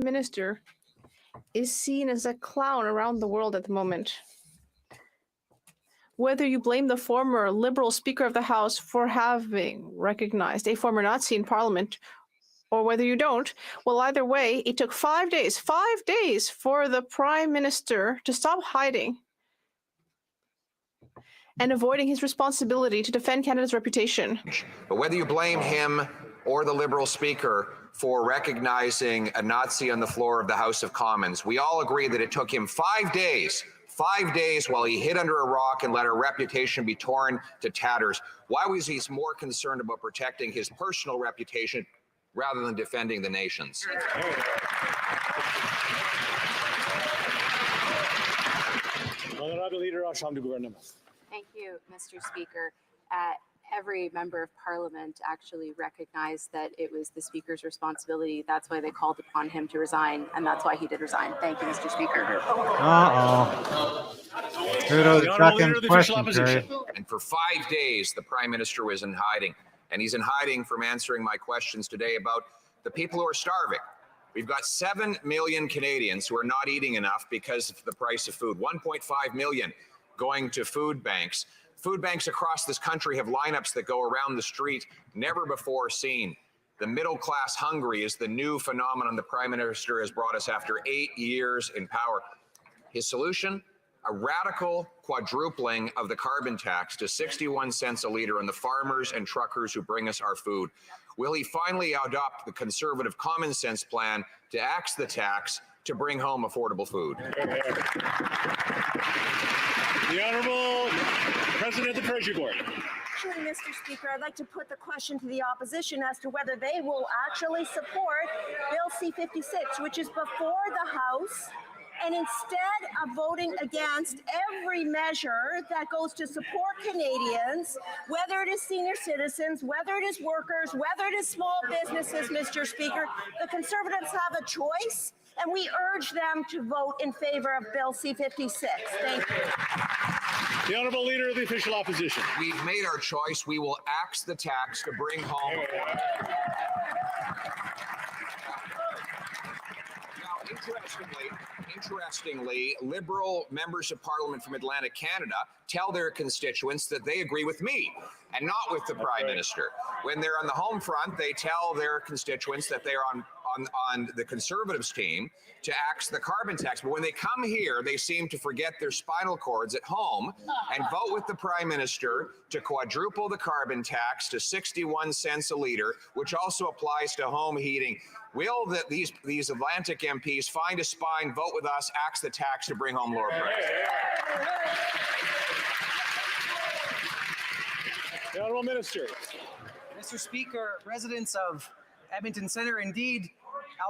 Minister is seen as a clown around the world at the moment. Whether you blame the former Liberal Speaker of the House for having recognized a former Nazi in Parliament, or whether you don't, well, either way, it took 5 days for the Prime Minister to stop hiding and avoiding his responsibility to defend Canada's reputation. But whether you blame him or the Liberal Speaker for recognizing a Nazi on the floor of the House of Commons, we all agree that it took him 5 days while he hid under a rock and let our reputation be torn to tatters. Why was he more concerned about protecting his personal reputation rather than defending the nation's? Honourable Leader, Chambre du Gouvernement. Thank you, Mr. Speaker. Every member of Parliament actually recognized that it was the Speaker's responsibility. That's why they called upon him to resign, and that's why he did resign. Thank you, Mr. Speaker. Trudeau's second question period. And for 5 days, the Prime Minister was in hiding. And he's in hiding from answering my questions today about the people who are starving. We've got 7 million Canadians who are not eating enough because of the price of food. 1.5 million going to food banks. Food banks across this country have lineups that go around the street, never before seen. The middle class hungry is the new phenomenon the Prime Minister has brought us after 8 years in power. His solution? A radical quadrupling of the carbon tax to 61 cents a litre on the farmers and truckers who bring us our food. Will he finally adopt the Conservative common sense plan to axe the tax to bring home affordable food? The Honourable President of the Treasury Board. Actually, Mr. Speaker, I'd like to put the question to the opposition as to whether they will actually support Bill C-56, which is before the House, and instead of voting against every measure that goes to support Canadians, whether it is senior citizens, whether it is workers, whether it is small businesses, Mr. Speaker, the Conservatives have a choice, and we urge them to vote in favor of Bill C-56. Thank you. The Honourable Leader of the Official Opposition. We've made our choice. We will axe the tax to bring home. Interestingly, Liberal members of Parliament from Atlantic Canada tell their constituents that they agree with me and not with the Prime Minister. When they're on the home front, they tell their constituents that they're on the Conservatives team to axe the carbon tax. But when they come here, they seem to forget their spinal cords at home and vote with the Prime Minister to quadruple the carbon tax to 61 cents a litre, which also applies to home heating. Will these Atlantic MPs find a spine, vote with us, axe the tax to bring home lower prices? The Honourable Minister. Mr. Speaker, residents of Edmonton Centre, indeed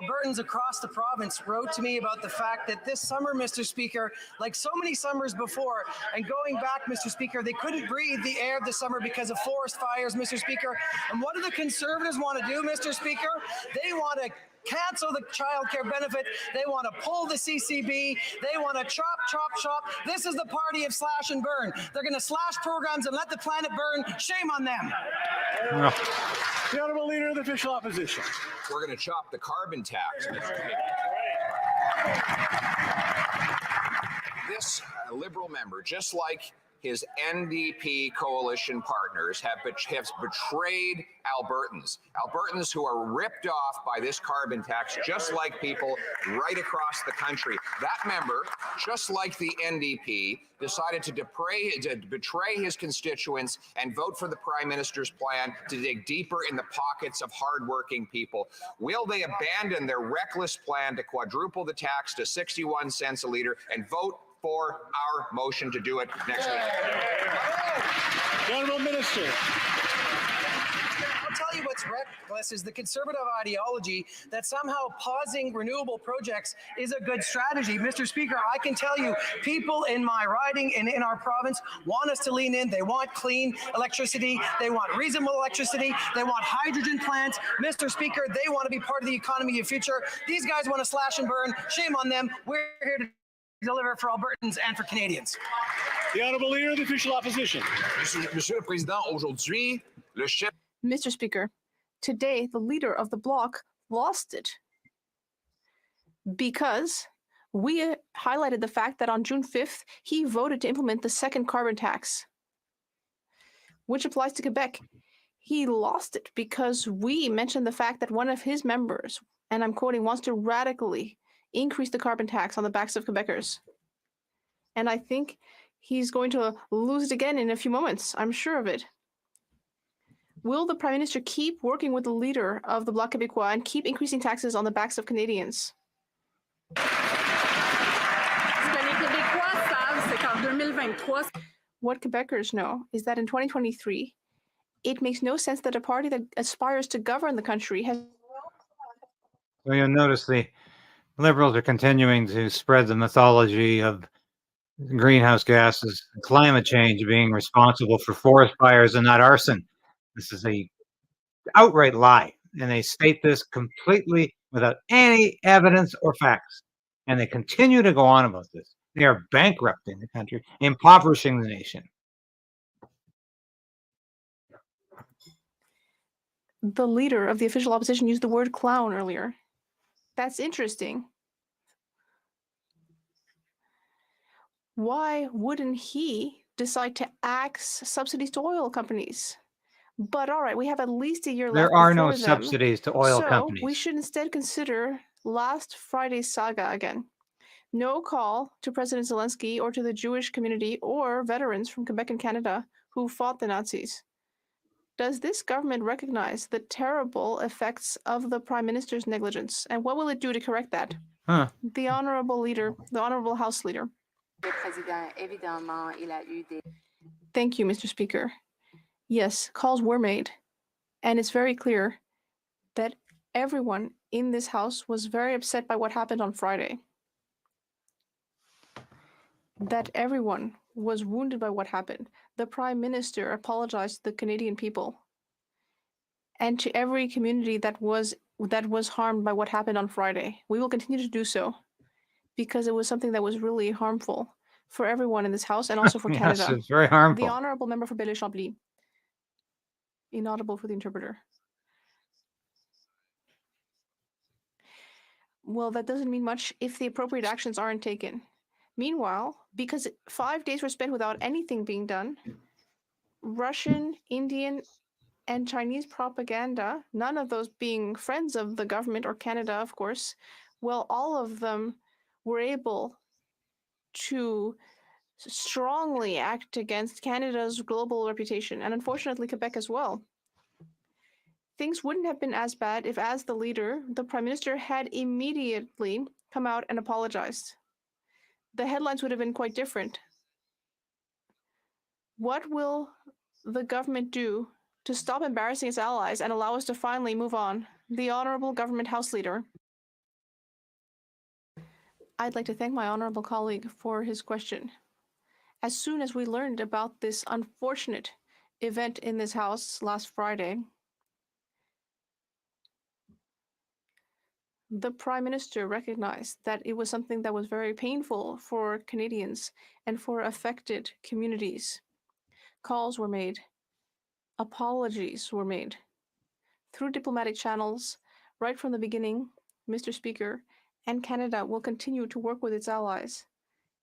Albertans across the province, wrote to me about the fact that this summer, Mr. Speaker, like so many summers before, and going back, Mr. Speaker, they couldn't breathe the air of the summer because of forest fires, Mr. Speaker. And what do the Conservatives want to do, Mr. Speaker? They want to cancel the child care benefit. They want to pull the CCB. They want to chop. This is the party of slash and burn. They're going to slash programs and let the planet burn. Shame on them. The Honourable Leader of the Official Opposition. We're going to chop the carbon tax, Mr. Speaker. This Liberal member, just like his NDP coalition partners, have betrayed Albertans who are ripped off by this carbon tax, just like people right across the country. That member, just like the NDP, decided to betray his constituents and vote for the Prime Minister's plan to dig deeper in the pockets of hardworking people. Will they abandon their reckless plan to quadruple the tax to 61 cents a litre and vote for our motion to do it next week? The Honourable Minister. I'll tell you what's reckless is the Conservative ideology that somehow pausing renewable projects is a good strategy. Mr. Speaker, I can tell you people in my riding and in our province want us to lean in. They want clean electricity. They want reasonable electricity. They want hydrogen plants. Mr. Speaker, they want to be part of the economy of the future. These guys want to slash and burn. Shame on them. We're here to deliver for Albertans and for Canadians. The Honourable Leader of the Official Opposition. Monsieur le Président, aujourd'hui, le chef. Mr. Speaker, today the leader of the bloc lost it. because we highlighted the fact that on June 5th, he voted to implement the second carbon tax, which applies to Quebec. He lost it because we mentioned the fact that one of his members, and I'm quoting, wants to radically increase the carbon tax on the backs of Quebecers. And I think he's going to lose it again in a few moments. I'm sure of it. Will the Prime Minister keep working with the leader of the Bloc Québécois and keep increasing taxes on the backs of Canadians? What Quebecers know is that in 2023, it makes no sense that a party that aspires to govern the country has... So you'll notice the Liberals are continuing to spread the mythology of greenhouse gases, and climate change being responsible for forest fires and not arson. This is a outright lie, and they state this completely without any evidence or facts. And they continue to go on about this. They are bankrupting the country, impoverishing the nation. The leader of the official opposition used the word clown earlier. That's interesting. Why wouldn't he decide to axe subsidies to oil companies? But all right, we have at least a year left. There are no them, subsidies to oil companies. We should instead consider last Friday's saga again. No call to President Zelensky or to the Jewish community or veterans from Quebec and Canada who fought the Nazis. Does this government recognize the terrible effects of the Prime Minister's negligence? And what will it do to correct that? The Honourable Leader, the Honourable House Leader. Thank you, Mr. Speaker. Yes, calls were made. And it's very clear that everyone in this House was very upset by what happened on Friday. That everyone was wounded by what happened. The Prime Minister apologized to the Canadian people and to every community that was harmed by what happened on Friday. We will continue to do so because it was something that was really harmful for everyone in this House and also for Canada. Yes, it's very harmful. The Honourable Member for Belleuil-Chambly. Inaudible for the interpreter. Well, that doesn't mean much if the appropriate actions aren't taken. Meanwhile, because 5 days were spent without anything being done, Russian, Indian, and Chinese propaganda, none of those being friends of the government or Canada, of course, well, all of them were able to strongly act against Canada's global reputation, and unfortunately Quebec as well. Things wouldn't have been as bad if, as the leader, the Prime Minister had immediately come out and apologized. The headlines would have been quite different. What will the government do to stop embarrassing its allies and allow us to finally move on? The Honourable Government House Leader. I'd like to thank my honourable colleague for his question. As soon as we learned about this unfortunate event in this House last Friday, the Prime Minister recognized that it was something that was very painful for Canadians and for affected communities. Calls were made. Apologies were made. Through diplomatic channels, right from the beginning, Mr. Speaker, and Canada will continue to work with its allies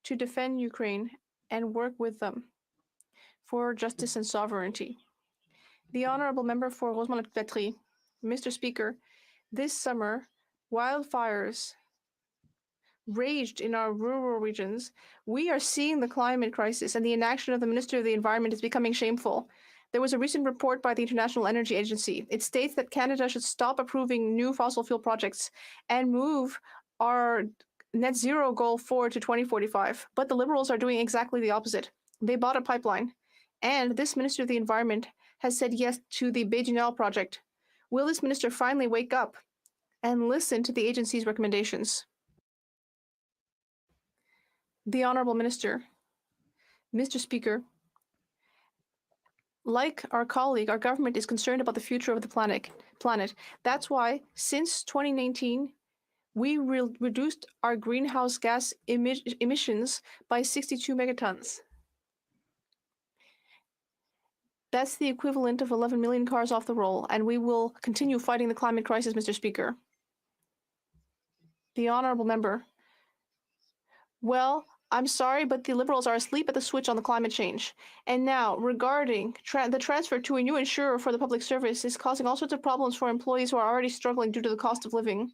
to defend Ukraine and work with them for justice and sovereignty. The Honourable Member for Rosemont-le-Patrie, Mr. Speaker, this summer, wildfires raged in our rural regions. We are seeing the climate crisis, and the inaction of the Minister of the Environment is becoming shameful. There was a recent report by the International Energy Agency. It states that Canada should stop approving new fossil fuel projects and move our net zero goal forward to 2045. But the Liberals are doing exactly the opposite. They bought a pipeline, and this Minister of the Environment has said yes to the Bédunel project. Will this minister finally wake up and listen to the agency's recommendations? The Honourable Minister. Mr. Speaker, like our colleague, our government is concerned about the future of the planet. That's why, since 2019, we reduced our greenhouse gas emissions by 62 megatons. That's the equivalent of 11 million cars off the roll, and we will continue fighting the climate crisis, Mr. Speaker. The honourable member. Well, I'm sorry, but the Liberals are asleep at the switch on the climate change. And now, regarding the transfer to a new insurer for the public service is causing all sorts of problems for employees who are already struggling due to the cost of living.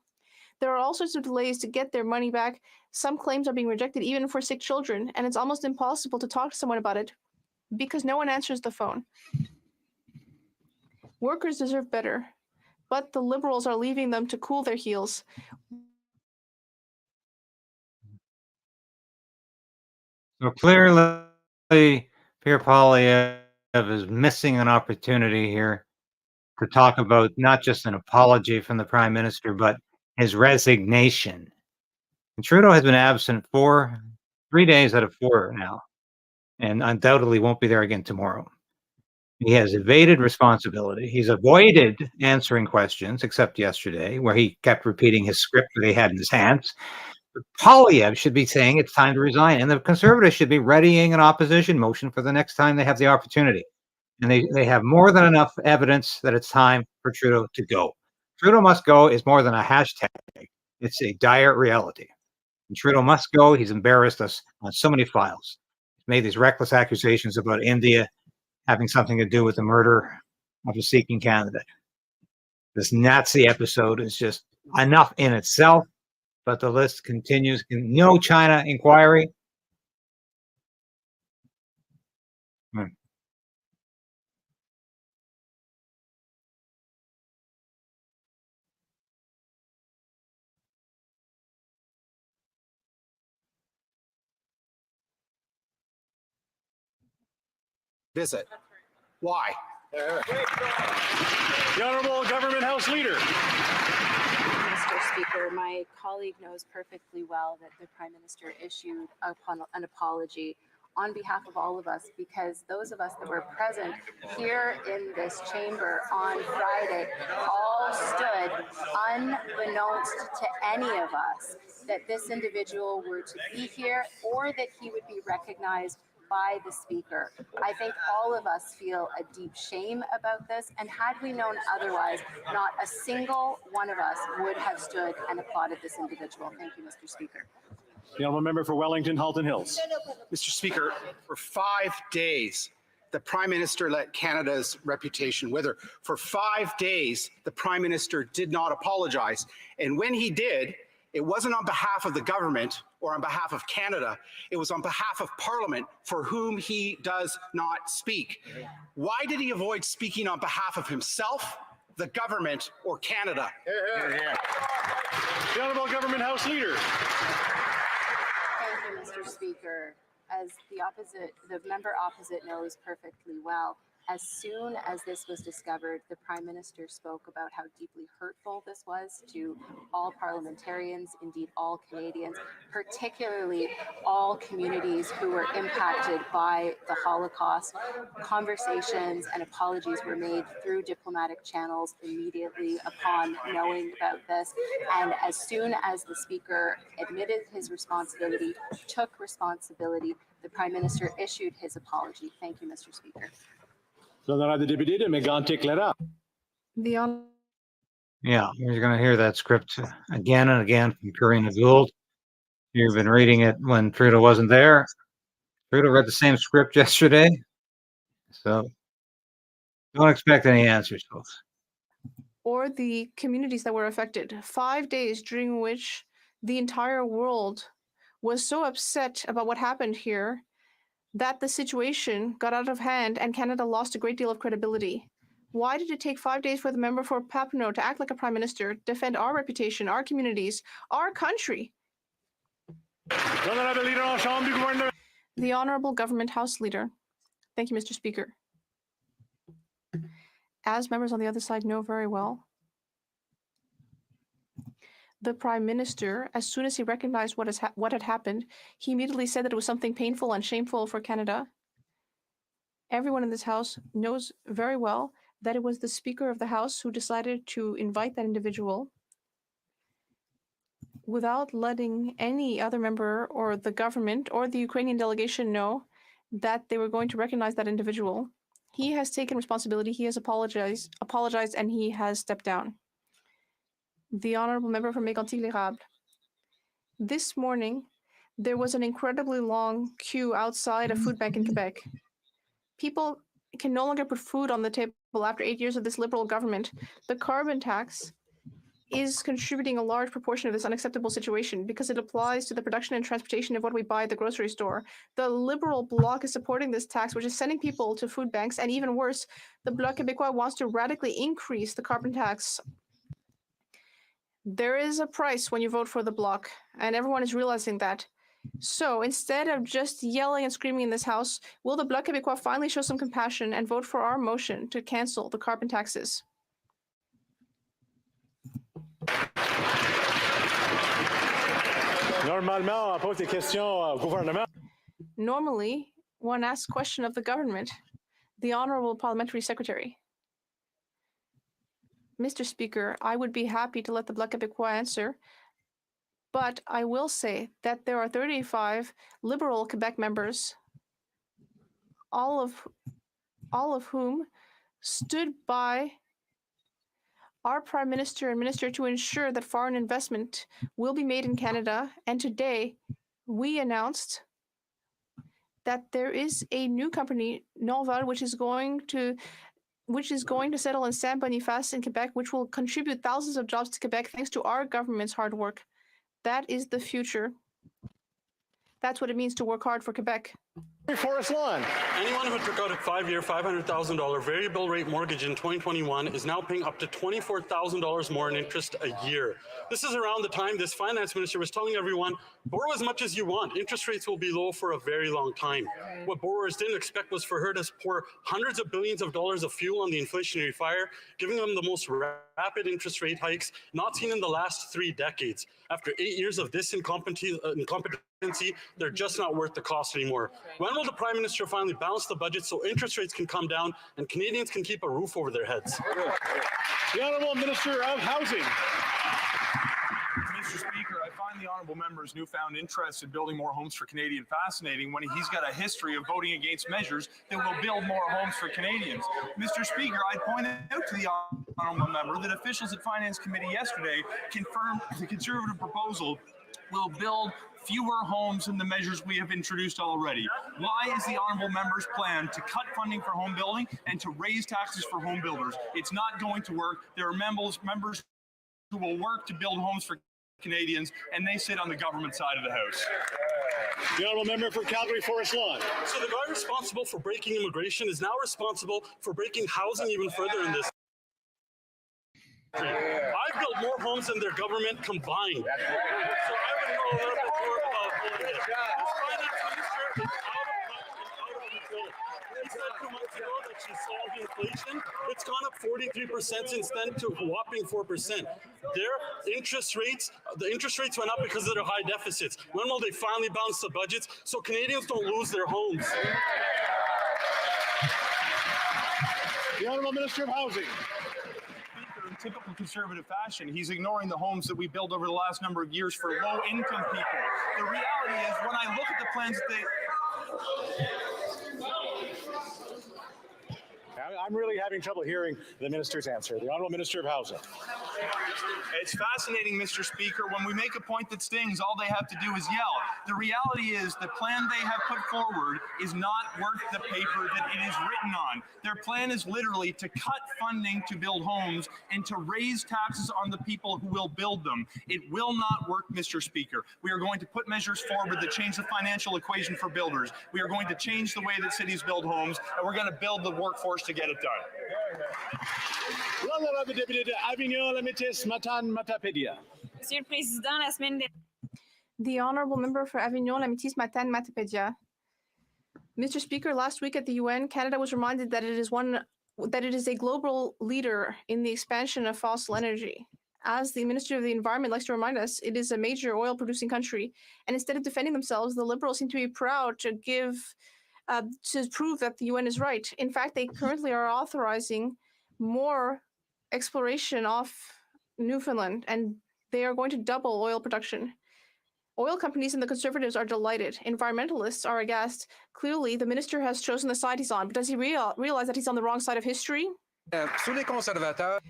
There are all sorts of delays to get their money back. Some claims are being rejected even for sick children, and it's almost impossible to talk to someone about it because no one answers the phone. Workers deserve better, but the Liberals are leaving them to cool their heels. So clearly, Pierre Poilievre is missing an opportunity here to talk about not just an apology from the Prime Minister, but his resignation. And Trudeau has been absent for 3 days out of 4 now, and undoubtedly won't be there again tomorrow. He has evaded responsibility. He's avoided answering questions, except yesterday, where he kept repeating his script that he had in his hands. Poilievre should be saying it's time to resign, and the Conservatives should be readying an opposition motion for the next time they have the opportunity. And they have more than enough evidence that it's time for Trudeau to go. Trudeau must go is more than a hashtag. It's a dire reality. And Trudeau must go. He's embarrassed us on so many files. He's made these reckless accusations about India having something to do with the murder of a Sikh candidate. This Nazi episode is just enough in itself, but the list continues. No China inquiry. Visit. Why? The Honourable Government House Leader. Mr. Speaker, my colleague knows perfectly well that the Prime Minister issued an apology on behalf of all of us, because those of us that were present here in this chamber on Friday all stood unbeknownst to any of us that this individual were to be here or that he would be recognized by the Speaker. I think all of us feel a deep shame about this, and had we known otherwise, not a single one of us would have stood and applauded this individual. Thank you, Mr. Speaker. The Honourable Member for Wellington, Halton Hills. Mr. Speaker, for 5 days, the Prime Minister let Canada's reputation wither. For 5 days, the Prime Minister did not apologize. And when he did, it wasn't on behalf of the government or on behalf of Canada. It was on behalf of Parliament, for whom he does not speak. Why did he avoid speaking on behalf of himself, the government, or Canada? The Honourable Government House Leader. Thank you, Mr. Speaker. As the member opposite knows perfectly well, as soon as this was discovered, the Prime Minister spoke about how deeply hurtful this was to all parliamentarians, indeed all Canadians, particularly all communities who were impacted by the Holocaust. Conversations and apologies were made through diplomatic channels immediately upon knowing about this. And as soon as the Speaker admitted his responsibility, took responsibility, the Prime Minister issued his apology. Thank you, Mr. Speaker. L'honorable député de Mégantic-Lérat. Yeah, you're going to hear that script again and again from Karina Gould. You've been reading it when Trudeau wasn't there. Trudeau read the same script yesterday. So don't expect any answers, folks. Or the communities that were affected. 5 days during which the entire world was so upset about what happened here that the situation got out of hand and Canada lost a great deal of credibility. Why did it take 5 days for the member for Papineau to act like a prime minister, defend our reputation, our communities, our country? The Honourable Government House Leader. Thank you, Mr. Speaker. As members on the other side know very well, the Prime Minister, as soon as he recognized what had happened, he immediately said that it was something painful and shameful for Canada. Everyone in this House knows very well that it was the Speaker of the House who decided to invite that individual without letting any other member or the government or the Ukrainian delegation know that they were going to recognize that individual. He has taken responsibility, he has apologized, and he has stepped down. The Honourable Member for Mégantic-L'Érable. This morning, there was an incredibly long queue outside a food bank in Quebec. People can no longer put food on the table after 8 years of this Liberal government. The carbon tax is contributing a large proportion of this unacceptable situation because it applies to the production and transportation of what we buy at the grocery store. The Liberal Bloc is supporting this tax, which is sending people to food banks, and even worse, the Bloc Québécois wants to radically increase the carbon tax. There is a price when you vote for the Bloc, and everyone is realizing that. So instead of just yelling and screaming in this House, will the Bloc Québécois finally show some compassion and vote for our motion to cancel the carbon taxes? Normalement, on pose des questions au gouvernement. Normally, one asks question of the government, the Honorable Parliamentary Secretary. Mr. Speaker, I would be happy to let the Bloc Québécois answer, but I will say that there are 35 Liberal Quebec members, all of whom stood by our Prime Minister and Minister to ensure that foreign investment will be made in Canada. And today, we announced that there is a new company, Norval, which is going to settle in Saint-Boniface in Quebec, which will contribute thousands of jobs to Quebec thanks to our government's hard work. That is the future. That's what it means to work hard for Quebec. Forest Lawn. Anyone who took out a 5-year, $500,000 variable rate mortgage in 2021 is now paying up to $24,000 more in interest a year. This is around the time this finance minister was telling everyone, borrow as much as you want. Interest rates will be low for a very long time. What borrowers didn't expect was for her to pour hundreds of billions of dollars of fuel on the inflationary fire, giving them the most rapid interest rate hikes not seen in the last 3 decades. After 8 years of this incompetency, they're just not worth the cost anymore. When will the Prime Minister finally balance the budget so interest rates can come down and Canadians can keep a roof over their heads? The Honourable Minister of Housing. Mr. Speaker, I find the honourable member's newfound interest in building more homes for Canadians fascinating when he's got a history of voting against measures that will build more homes for Canadians. Mr. Speaker, I pointed out to the honourable member that officials at Finance Committee yesterday confirmed the Conservative proposal will build fewer homes than the measures we have introduced already. Why is the honourable member's plan to cut funding for home building and to raise taxes for home builders? It's not going to work. There are members who will work to build homes for Canadians, and they sit on the government side of the House. The Honourable Member for Calgary Forest Lawn. So the guy responsible for breaking immigration is now responsible for breaking housing even further in this country. I've built more homes than their government combined. So I would know a little bit more about home. This finance minister is out of touch and out of control. They said 2 months ago that she solved inflation. It's gone up 43% since then to a whopping 4%. Their interest rates, the interest rates went up because of their high deficits. When will they finally balance the budgets so Canadians don't lose their homes? The Honourable Minister of Housing. In typical Conservative fashion, he's ignoring the homes that we built over the last number of years for low-income people. The reality is, when I look at the plans that they... I'm really having trouble hearing the minister's answer. The Honourable Minister of Housing. It's fascinating, Mr. Speaker. When we make a point that stings, all they have to do is yell. The reality is the plan they have put forward is not worth the paper that it is written on. Their plan is literally to cut funding to build homes and to raise taxes on the people who will build them. It will not work, Mr. Speaker. We are going to put measures forward that change the financial equation for builders. We are going to change the way that cities build homes, and we're going to build the workforce to get it done. L'honorable député de Avignon-Lamitis, Matane-Matapédia. Monsieur le Président, la semaine dernière. The Honourable Member for Avignon-Lamitis, Matane-Matapédia. Mr. Speaker, last week at the UN, Canada was reminded that it is a global leader in the expansion of fossil energy. As the Minister of the Environment likes to remind us, it is a major oil-producing country, and instead of defending themselves, the Liberals seem to be proud to prove that the UN is right. In fact, they currently are authorizing more exploration off Newfoundland, and they are going to double oil production. Oil companies and the Conservatives are delighted. Environmentalists are aghast. Clearly, the minister has chosen the side he's on, but does he realize that he's on the wrong side of history? Sous les conservateurs.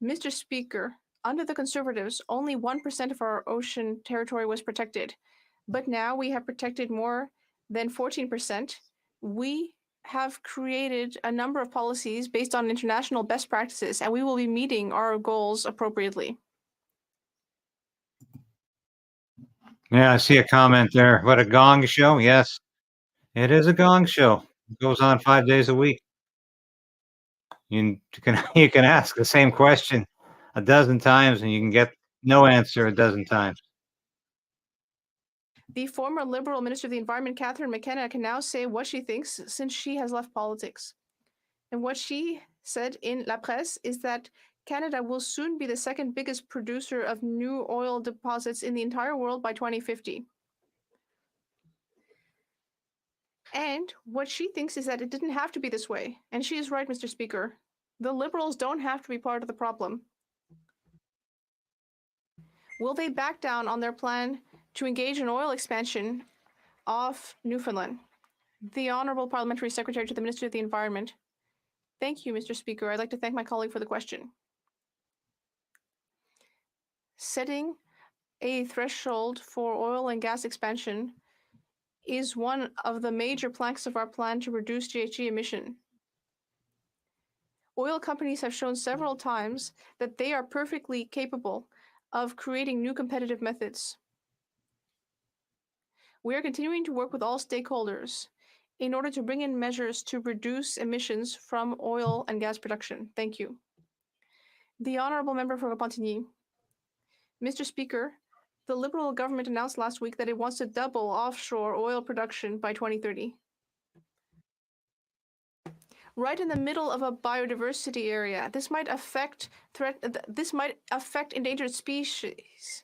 Mr. Speaker, Under the Conservatives, only 1% of our ocean territory was protected. But now we have protected more than 14%. We have created a number of policies based on international best practices, and we will be meeting our goals appropriately. Yeah, I see a comment there. What, a gong show? Yes, it is a gong show. It goes on 5 days a week. You can ask the same question a dozen times and you can get no answer a dozen times. The former Liberal Minister of the Environment, Catherine McKenna, can now say what she thinks since she has left politics. And what she said in La Presse is that Canada will soon be the second biggest producer of new oil deposits in the entire world by 2050. And what she thinks is that it didn't have to be this way. And she is right, Mr. Speaker. The Liberals don't have to be part of the problem. Will they back down on their plan to engage in oil expansion off Newfoundland? The Honourable Parliamentary Secretary to the Minister of the Environment. Thank you, Mr. Speaker. I'd like to thank my colleague for the question. Setting a threshold for oil and gas expansion is one of the major planks of our plan to reduce GHG emission. Oil companies have shown several times that they are perfectly capable of creating new competitive methods. We are continuing to work with all stakeholders in order to bring in measures to reduce emissions from oil and gas production. Thank you. The Honourable Member for Repentigny. Mr. Speaker, the Liberal government announced last week that it wants to double offshore oil production by 2030. Right in the middle of a biodiversity area. This might affect endangered species.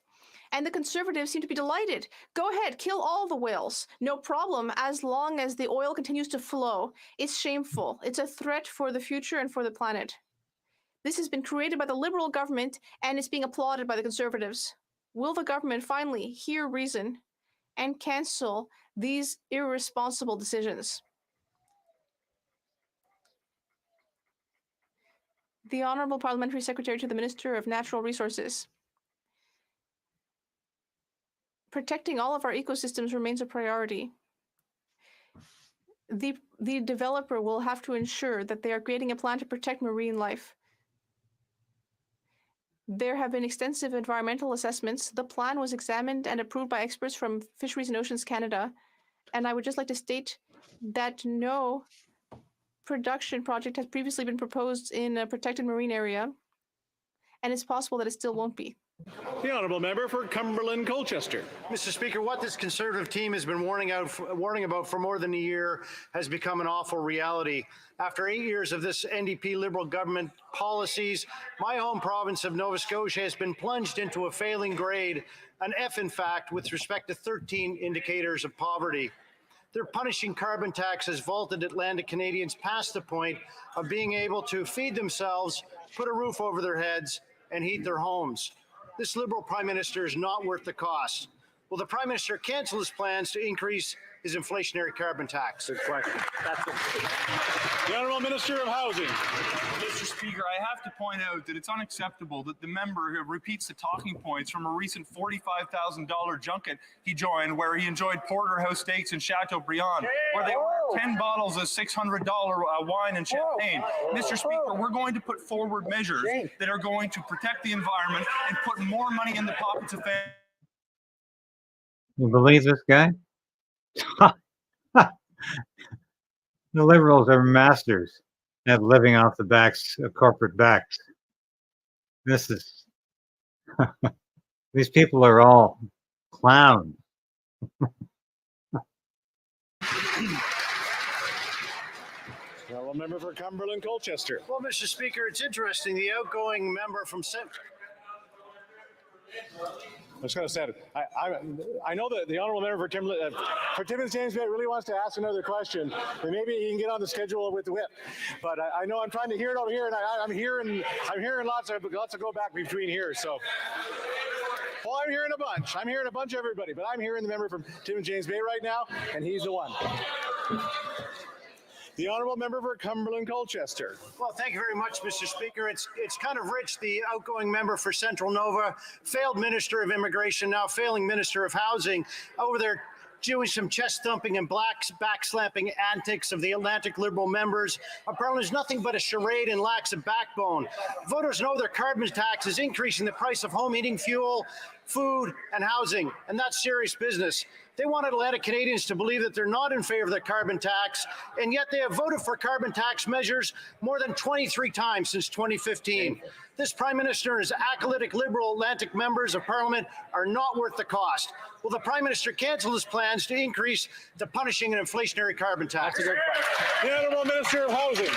And the Conservatives seem to be delighted. Go ahead, kill all the whales. No problem, as long as the oil continues to flow. It's shameful. It's a threat for the future and for the planet. This has been created by the Liberal government, and it's being applauded by the Conservatives. Will the government finally hear reason and cancel these irresponsible decisions? The Honourable Parliamentary Secretary to the Minister of Natural Resources. Protecting all of our ecosystems remains a priority. The developer will have to ensure that they are creating a plan to protect marine life. There have been extensive environmental assessments. The plan was examined and approved by experts from Fisheries and Oceans Canada. And I would just like to state that no production project has previously been proposed in a protected marine area, and it's possible that it still won't be. The Honourable Member for Cumberland Colchester. Mr. Speaker, what this Conservative team has been warning about for more than a year has become an awful reality. After 8 years of this NDP Liberal government policies, my home province of Nova Scotia has been plunged into a failing grade, an F in fact, with respect to 13 indicators of poverty. Their punishing carbon tax has vaulted Atlantic Canadians past the point of being able to feed themselves, put a roof over their heads, and heat their homes. This Liberal Prime Minister is not worth the cost. Will the Prime Minister cancel his plans to increase his inflationary carbon tax? Good question. That's it. The Honourable Minister of Housing. Mr. Speaker, I have to point out that it's unacceptable that the member who repeats the talking points from a recent $45,000 junket he joined where he enjoyed porterhouse steaks and Chateaubriand, where they ordered 10 bottles of $600 wine and champagne. Mr. Speaker, we're going to put forward measures that are going to protect the environment and put more money in the pockets of families. You believe this guy? The Liberals are masters at living off the backs of corporate backs. This is these people are all clowns. Honourable Member for Cumberland Colchester. Well, Mr. Speaker, it's interesting. The outgoing member from I was going to say, I know that the Honourable Member for Timmins James Bay really wants to ask another question, and maybe he can get on the schedule with the whip. But I know I'm trying to hear it over here, and I'm hearing lots of go back between here. So, well, I'm hearing a bunch. I'm hearing a bunch of everybody, but I'm hearing the member from Timmins James Bay right now, and he's the one. The honourable member for Cumberland-Colchester. Well, thank you very much, Mr. Speaker. It's kind of rich, the outgoing member for Central Nova, failed Minister of Immigration, now failing Minister of Housing, over there doing some chest thumping and backslapping antics of the Atlantic Liberal members. Our Parliament is nothing but a charade and lacks a backbone. Voters know their carbon tax is increasing the price of home heating fuel, food, and housing, and that's serious business. They want Atlantic Canadians to believe that they're not in favor of the carbon tax, and yet they have voted for carbon tax measures more than 23 times since 2015. This Prime Minister and his acolytic Liberal Atlantic members of Parliament are not worth the cost. Will the Prime Minister cancel his plans to increase the punishing an inflationary carbon tax? The Honourable Minister of Housing.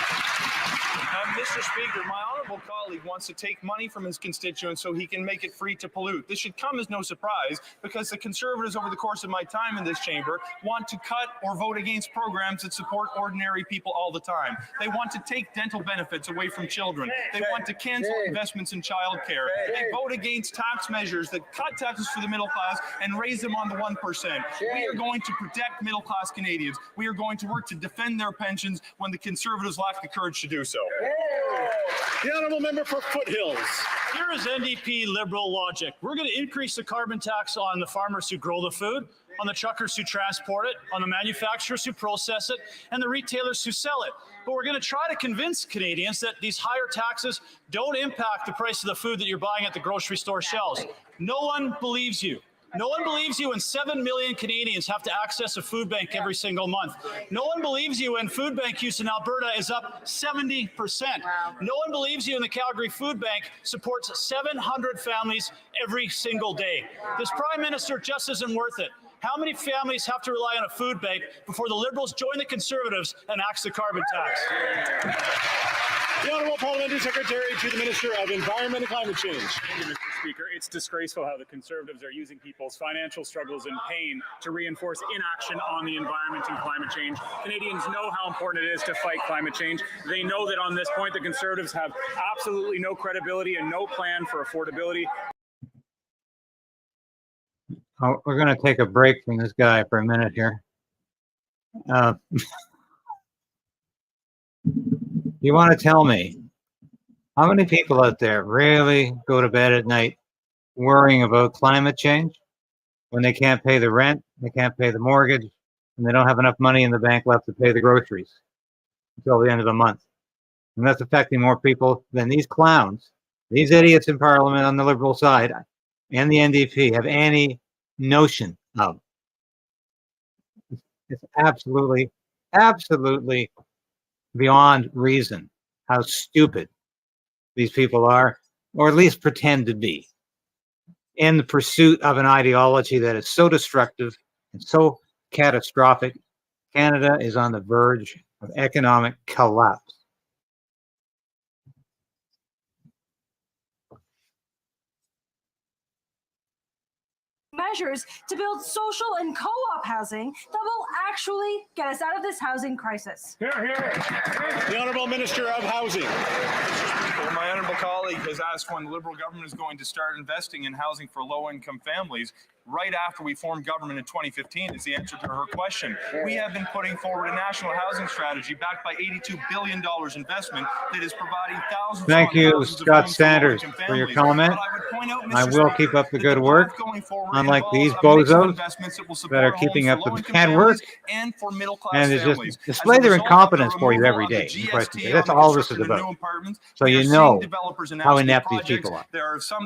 Mr. Speaker, my honourable colleague wants to take money from his constituents so he can make it free to pollute. This should come as no surprise because the Conservatives over the course of my time in this chamber want to cut or vote against programs that support ordinary people all the time. They want to take dental benefits away from children. They want to cancel investments in childcare. They vote against tax measures that cut taxes for the middle class and raise them on the 1%. We are going to protect middle class Canadians. We are going to work to defend their pensions when the Conservatives lack the courage to do so. The honourable member for Foothills. Here is NDP Liberal logic. We're going to increase the carbon tax on the farmers who grow the food, on the truckers who transport it, on the manufacturers who process it, and the retailers who sell it. But we're going to try to convince Canadians that these higher taxes don't impact the price of the food that you're buying at the grocery store shelves. No one believes you. No one believes you when 7 million Canadians have to access a food bank every single month. No one believes you when food bank use in Alberta is up 70%. Wow. No one believes you when the Calgary Food Bank supports 700 families every single day. This Prime Minister just isn't worth it. How many families have to rely on a food bank before the Liberals join the Conservatives and axe the carbon tax? The Honourable Parliamentary Secretary to the Minister of Environment and Climate Change. Thank you, Mr. Speaker. It's disgraceful how the Conservatives are using people's financial struggles and pain to reinforce inaction on the environment and climate change. Canadians know how important it is to fight climate change. They know that on this point, the Conservatives have absolutely no credibility and no plan for affordability. Oh, we're going to take a break from this guy for a minute here. You want to tell me how many people out there really go to bed at night worrying about climate change when they can't pay the rent, they can't pay the mortgage, and they don't have enough money in the bank left to pay the groceries until the end of the month? And that's affecting more people than these clowns, these idiots in Parliament on the Liberal side and the NDP have any notion of. It's absolutely beyond reason how stupid these people are, or at least pretend to be, in the pursuit of an ideology that is so destructive and so catastrophic. Canada is on the verge of economic collapse. Measures to build social and co-op housing that will actually get us out of this housing crisis. Here, here. The Honourable Minister of Housing. Well, my honourable colleague has asked when the Liberal government is going to start investing in housing for low-income families. Right after we formed government in 2015 is the answer to her question. We have been putting forward a national housing strategy backed by $82 billion investment that is providing thousands. Thank you, Scott Sanders, for your comment. I will keep up the good work, unlike these bozos that are keeping up the bad work and they just display their incompetence for you every day. That's all this is about. So you know how inept these people are.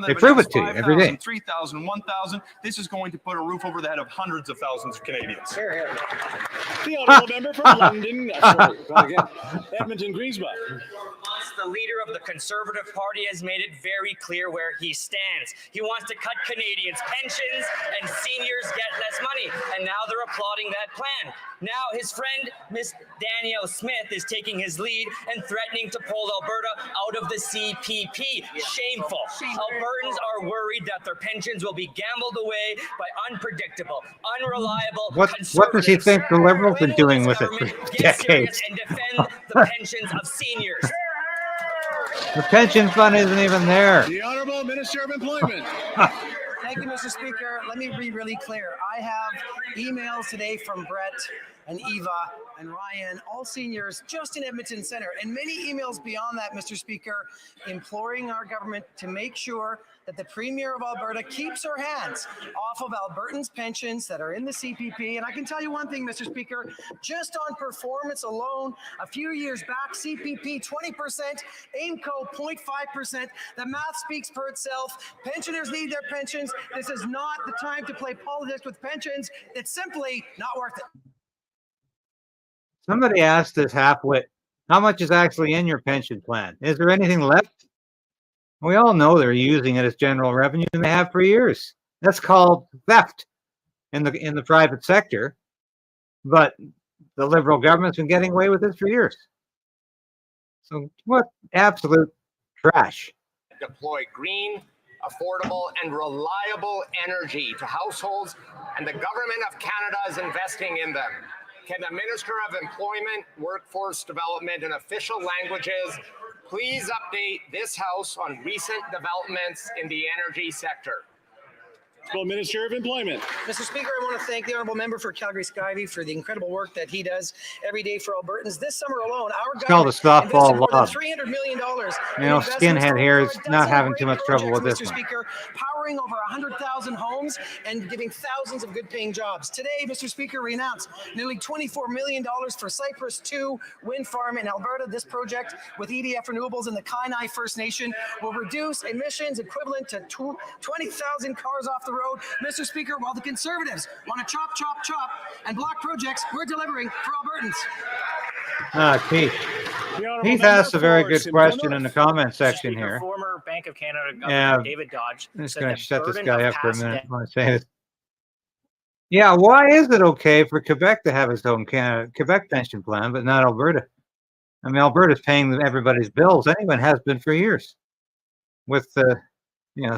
They prove it to you every day. 3,000, 1,000. This is going to put a roof over the head of hundreds of thousands of Canadians. The honourable member for London, Edmonton Greensboro. The leader of the Conservative Party has made it very clear where he stands. He wants to cut Canadians' pensions and seniors get less money, and now they're applauding that plan. Now his friend, Miss Danielle Smith, is taking his lead and threatening to pull Alberta out of the CPP. Shameful. Albertans are worried that their pensions will be gambled away by unpredictable, unreliable. What does he think the Liberals been doing with it for decades? And defend the pensions of seniors. The pension fund isn't even there. The Honourable Minister of Employment. Thank you, Mr. Speaker. Let me be really clear. I have emails today from Brett and Eva and Ryan, all seniors just in Edmonton Centre, and many emails beyond that, Mr. Speaker, imploring our government to make sure that the Premier of Alberta keeps her hands off of Albertans' pensions that are in the CPP. And I can tell you one thing, Mr. Speaker, just on performance alone, a few years back, CPP 20%, AIMCO 0.5%. The math speaks for itself. Pensioners need their pensions. This is not the time to play politics with pensions. It's simply not worth it. Somebody asked this half-wit, how much is actually in your pension plan? Is there anything left? We all know they're using it as general revenue, and they have for years. That's called theft in the private sector, but the Liberal government's been getting away with this for years. So what absolute trash. Deploy green, affordable, and reliable energy to households, and the Government of Canada is investing in them. Can the Minister of Employment, Workforce Development, and Official Languages please update this House on recent developments in the energy sector? Minister of Employment. Mr. Speaker, I want to thank the honourable member for Calgary Skyview for the incredible work that he does every day for Albertans. This summer alone, our government invested more than $300 million. You know, skinhead here is not having too much trouble with this Mr. one. Speaker, powering over 100,000 homes and giving thousands of good-paying jobs. Today, Mr. Speaker, we announced nearly $24 million for Cypress 2 wind farm in Alberta. This project with EDF Renewables and the Kainai First Nation will reduce emissions equivalent to 20,000 cars off the road. Mr. Speaker, while the Conservatives want to chop, chop, chop and block projects, we're delivering for Albertans. Keith. Keith asked a very good question in the comment section here. Former Bank of Canada Governor David Dodge. I'm just going to shut this guy up for a minute. I want to say this. Yeah, why is it okay for Quebec to have its own Quebec pension plan, but not Alberta? I mean, Alberta's paying everybody's bills. Anyone has been for years with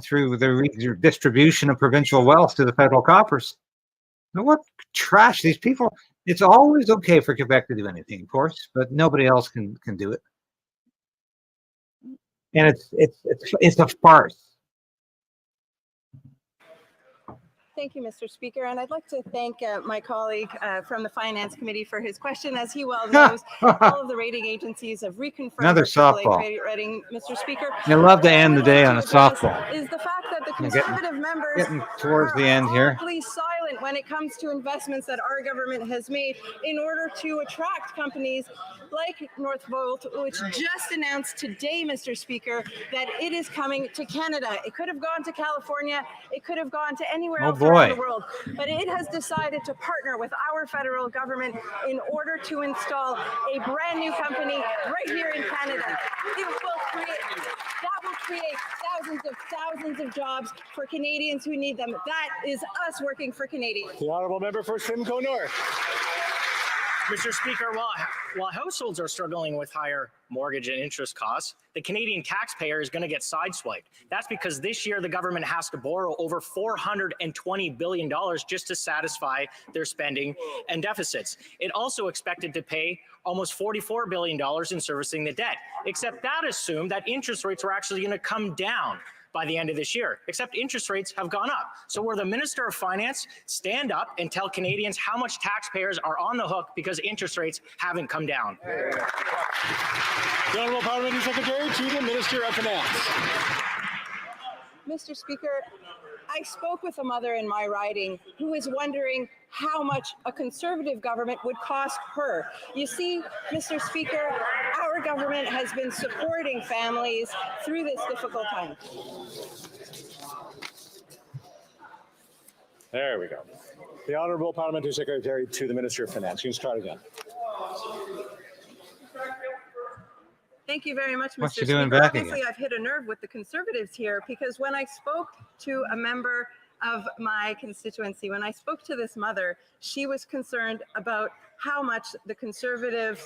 through the distribution of provincial wealth to the federal coffers. Now, what trash these people! It's always okay for Quebec to do anything, of course, but nobody else can do it. And it's a farce. Thank you, Mr. Speaker. And I'd like to thank my colleague from the Finance Committee for his question. As he well knows, all of the rating agencies have reconfirmed Another softball. credit rating, Mr. Speaker. You love to end the day on a softball. Is the fact that the Conservative members getting towards the end here. Please silent when it comes to investments that our government has made in order to attract companies like Northvolt, which just announced today, Mr. Speaker, that it is coming to Canada. It could have gone to California. It could have gone to anywhere else around the world. But it has decided to partner with our federal government in order to install a brand new company right here in Canada. That will create thousands of jobs for Canadians who need them. That is us working for Canadians. The honourable member for Simcoe North. Mr. Speaker, while households are struggling with higher mortgage and interest costs, the Canadian taxpayer is going to get sideswiped. That's because this year the government has to borrow over $420 billion just to satisfy their spending and deficits. It also expected to pay almost $44 billion in servicing the debt, except that assumed that interest rates were actually going to come down by the end of this year, except interest rates have gone up. So will the Minister of Finance stand up and tell Canadians how much taxpayers are on the hook because interest rates haven't come down? The Honourable Parliamentary Secretary to the Minister of Finance. Mr. Speaker, I spoke with a mother in my riding who is wondering how much a Conservative government would cost her. You see, Mr. Speaker, our government has been supporting families through this difficult time. There we go. The Honourable Parliamentary Secretary to the Minister of Finance. You can start again. Thank you very much, Mr. What's she Speaker. doing back Obviously, again? I've hit a nerve with the Conservatives here because when I spoke to a member of my constituency, when I spoke to this mother, she was concerned about how much the Conservative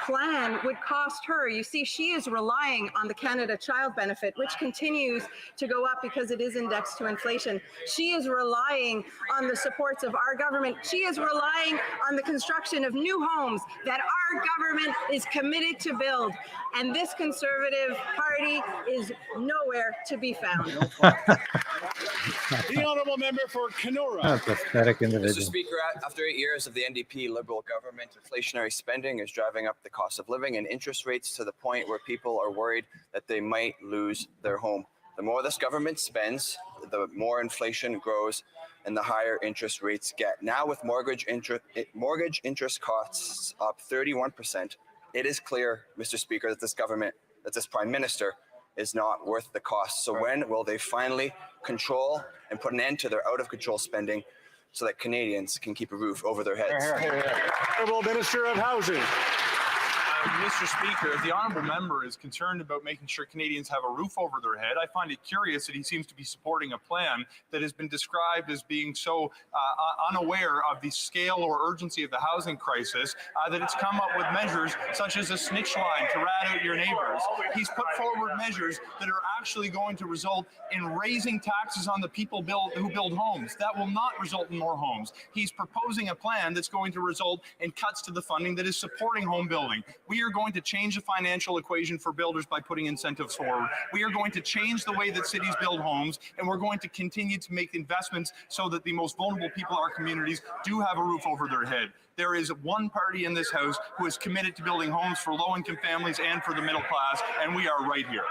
plan would cost her. You see, she is relying on the Canada Child Benefit, which continues to go up because it is indexed to inflation. She is relying on the supports of our government. She is relying on the construction of new homes that our government is committed to build. And this Conservative Party is nowhere to be found. The honourable member for Kenora. A pathetic Mr. individual. Speaker, after 8 years of the NDP Liberal government, inflationary spending is driving up the cost of living and interest rates to the point where people are worried that they might lose their home. The more this government spends, the more inflation grows and the higher interest rates get. Now with mortgage interest costs up 31%, it is clear, Mr. Speaker, that this government, that this Prime Minister is not worth the cost. So when will they finally control and put an end to their out-of-control spending so that Canadians can keep a roof over their heads? Honourable Minister of Housing. Mr. Speaker, if the honourable member is concerned about making sure Canadians have a roof over their head, I find it curious that he seems to be supporting a plan that has been described as being so unaware of the scale or urgency of the housing crisis that it's come up with measures such as a snitch line to rat out your neighbours. He's put forward measures that are actually going to result in raising taxes on the people who build homes. That will not result in more homes. He's proposing a plan that's going to result in cuts to the funding that is supporting home building. We are going to change the financial equation for builders by putting incentives forward. We are going to change the way that cities build homes, and we're going to continue to make investments so that the most vulnerable people in our communities do have a roof over their head. There is one party in this House who is committed to building homes for low-income families and for the middle class, and we are right here.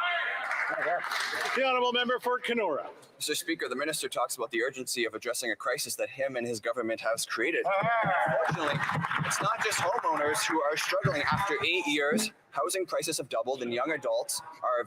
The honourable member for Kenora. Mr. Speaker, the minister talks about the urgency of addressing a crisis that him and his government has created. Unfortunately, it's not just homeowners who are struggling. After 8 years, housing prices have doubled and young adults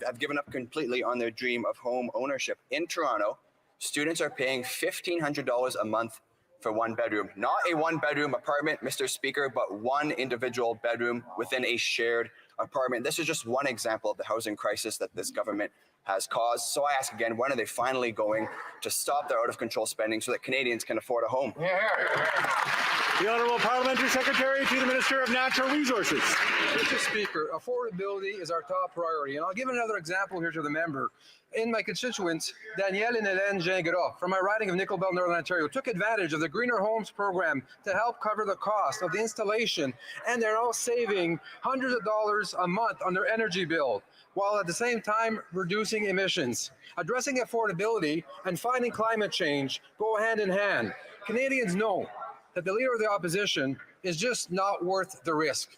have given up completely on their dream of home ownership. In Toronto, students are paying $1,500 a month for one bedroom. Not a one-bedroom apartment, Mr. Speaker, but one individual bedroom within a shared apartment. This is just one example of the housing crisis that this government has caused. So I ask again, when are they finally going to stop their out-of-control spending so that Canadians can afford a home? The Honourable Parliamentary Secretary to the Minister of Natural Resources. Mr. Speaker, affordability is our top priority. And I'll give another example here to the member. In my constituents, Danielle and Hélène Gingras from my riding of Nickel Belt, Northern Ontario, took advantage of the Greener Homes program to help cover the cost of the installation, and they're all saving hundreds of dollars a month on their energy bill, while at the same time reducing emissions. Addressing affordability and fighting climate change go hand in hand. Canadians know that the leader of the opposition is just not worth the risk.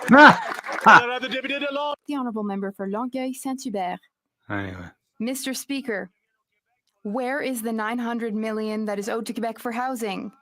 The honourable member for Longueuil Saint-Hubert. Anyway. Mr. Speaker, where is the $900 million that is owed to Quebec for housing?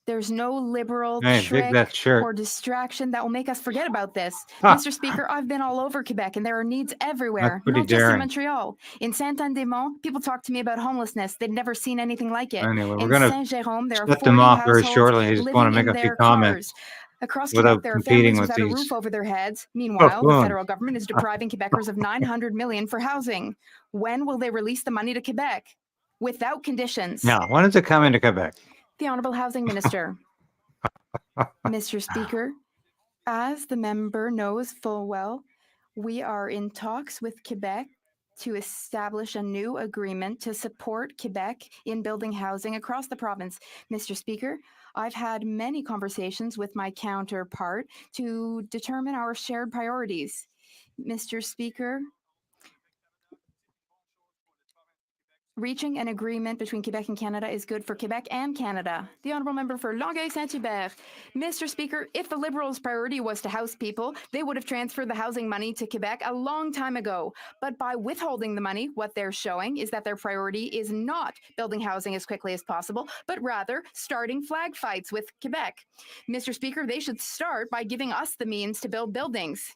There's no liberal trick or distraction that will make us forget about this. Mr. Speaker, I've been all over Quebec and there are needs everywhere, not just in Montreal. In Saint-Anne-des-Monts, people talk to me about homelessness. They've never seen anything like it. Anyway, we're in going Saint-Jérôme, there to are let them 40 off very households shortly. I just living want to in make a few their comments cars. Across without Quebec, there are competing families with without a these. roof over their heads. Meanwhile, the buffoons. federal government is depriving Quebecers of $900 million for housing. When will they release the money to Quebec? Without conditions. Now, when is it coming to Quebec? The Honourable Housing Minister. Mr. Speaker, as the member knows full well, we are in talks with Quebec to establish a new agreement to support Quebec in building housing across the province. Mr. Speaker, I've had many conversations with my counterpart to determine our shared priorities. Mr. Speaker, reaching an agreement between Quebec and Canada is good for Quebec and Canada. The honourable member for Longueuil Saint-Hubert. Mr. Speaker, if the Liberals' priority was to house people, they would have transferred the housing money to Quebec a long time ago. But by withholding the money, what they're showing is that their priority is not building housing as quickly as possible, but rather starting flag fights with Quebec. Mr. Speaker, they should start by giving us the means to build buildings.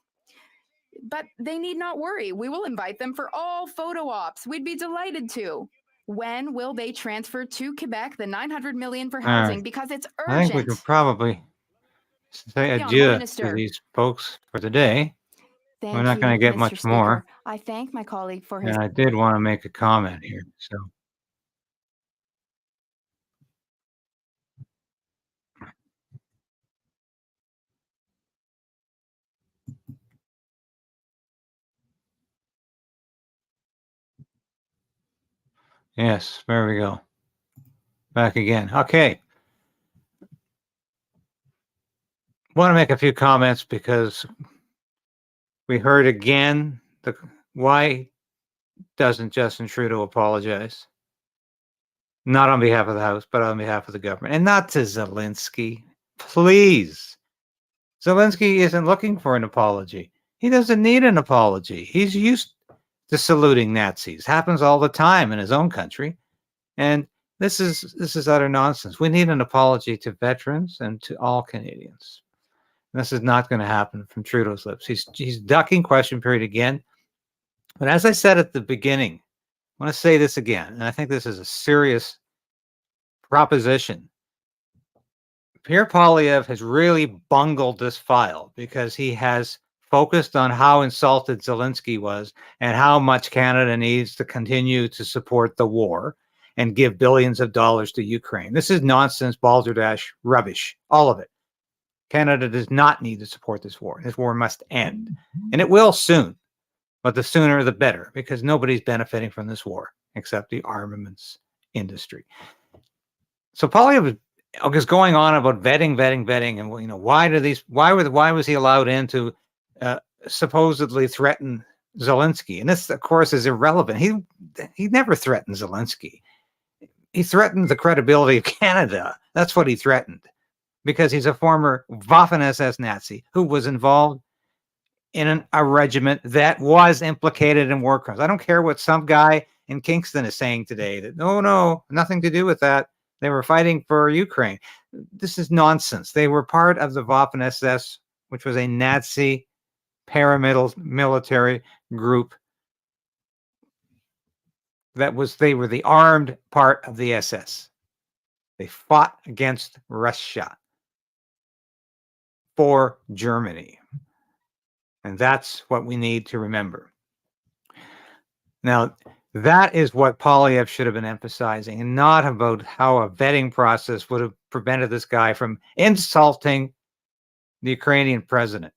But they need not worry. We will invite them for all photo ops. We'd be delighted to. When will they transfer to Quebec the $900 million for housing? Because it's urgent. I think we can probably say The adieu Minister. to these folks for today. Thank We're not going to get Mr. much Speaker. more. I thank my colleague for his. And I did want to make a comment here. So. Yes, there we go. Back again. Okay. Want to make a few comments because we heard again why doesn't Justin Trudeau apologize? not on behalf of the House, but on behalf of the government, and not to Zelensky. Please. Zelensky isn't looking for an apology. He doesn't need an apology. He's used to saluting Nazis. Happens all the time in his own country. And this is utter nonsense. We need an apology to veterans and to all Canadians. And this is not going to happen from Trudeau's lips. He's ducking question period again. But as I said at the beginning, I want to say this again, and I think this is a serious proposition. Pierre Poilievre has really bungled this file because he has focused on how insulted Zelensky was and how much Canada needs to continue to support the war and give billions of dollars to Ukraine. This is nonsense, balderdash, rubbish, all of it. Canada does not need to support this war. This war must end. And it will soon, but the sooner the better, because nobody's benefiting from this war except the armaments industry. So Poilievre is going on about vetting, and why was he allowed in to supposedly threaten Zelensky? And this, of course, is irrelevant. He never threatened Zelensky. He threatened the credibility of Canada. That's what he threatened, because he's a former Waffen-SS Nazi who was involved in a regiment that was implicated in war crimes. I don't care what some guy in Kingston is saying today, that no, nothing to do with that. They were fighting for Ukraine. This is nonsense. They were part of the Waffen-SS, which was a Nazi paramilitary group. They were the armed part of the SS. They fought against Russia for Germany. And that's what we need to remember. Now, that is what Poilievre should have been emphasizing, and not about how a vetting process would have prevented this guy from insulting the Ukrainian president,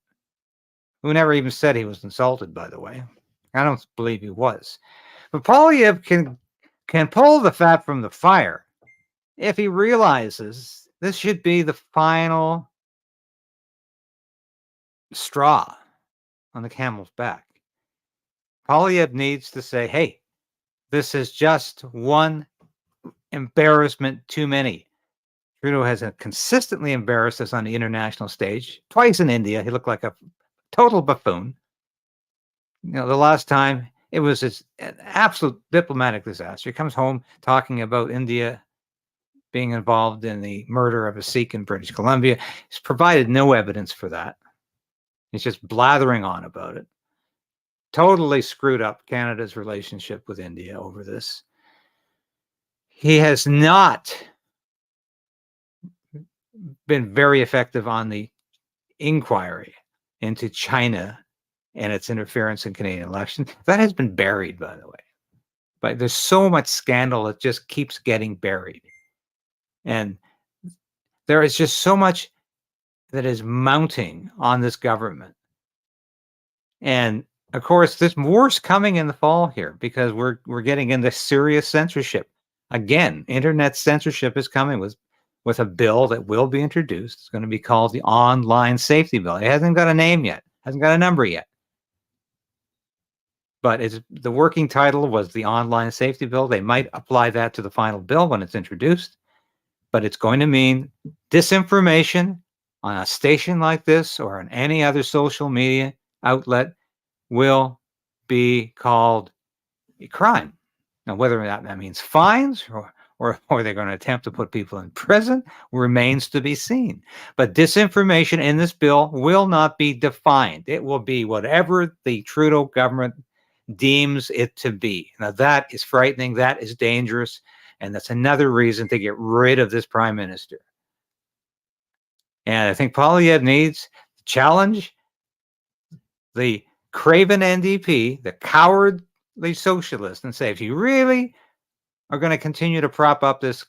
who never even said he was insulted, by the way. I don't believe he was. But Poilievre can pull the fat from the fire if he realizes this should be the final straw on the camel's back. Poilievre needs to say, hey, this is just one embarrassment too many. Trudeau has consistently embarrassed us on the international stage. Twice in India, he looked like a total buffoon. The last time, it was an absolute diplomatic disaster. He comes home talking about India being involved in the murder of a Sikh in British Columbia. He's provided no evidence for that. He's just blathering on about it. Totally screwed up Canada's relationship with India over this. He has not been very effective on the inquiry into China and its interference in Canadian elections. That has been buried, by the way. But there's so much scandal that just keeps getting buried. And there is just so much that is mounting on this government. And of course, this war's coming in the fall here because we're getting into serious censorship. Again, internet censorship is coming with a bill that will be introduced. It's going to be called the Online Safety Bill. It hasn't got a name yet, hasn't got a number yet. But the working title was the Online Safety Bill. They might apply that to the final bill when it's introduced. But it's going to mean disinformation on a station like this or on any other social media outlet will be called a crime. Now, whether that means fines or they're going to attempt to put people in prison remains to be seen. But disinformation in this bill will not be defined. It will be whatever the Trudeau government deems it to be. Now, that is frightening. That is dangerous. And that's another reason to get rid of this prime minister. And I think Poilievre needs to challenge the craven NDP, the cowardly socialist, and say, if you really are going to continue to prop up this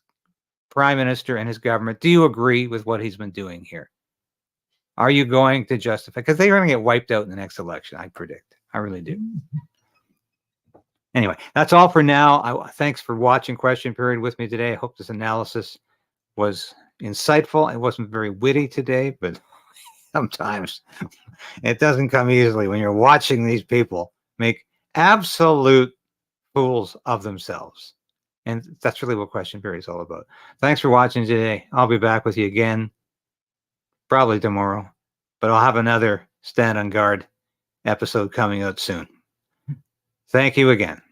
prime minister and his government, do you agree with what he's been doing here? Are you going to justify? Because they're going to get wiped out in the next election, I predict. I really do. Anyway, that's all for now. Thanks for watching Question Period with me today. I hope this analysis was insightful. It wasn't very witty today, but sometimes it doesn't come easily when you're watching these people make absolute fools of themselves. And that's really what Question Period is all about. Thanks for watching today. I'll be back with you again, probably tomorrow, but I'll have another Stand on Guard episode coming out soon. Thank you again.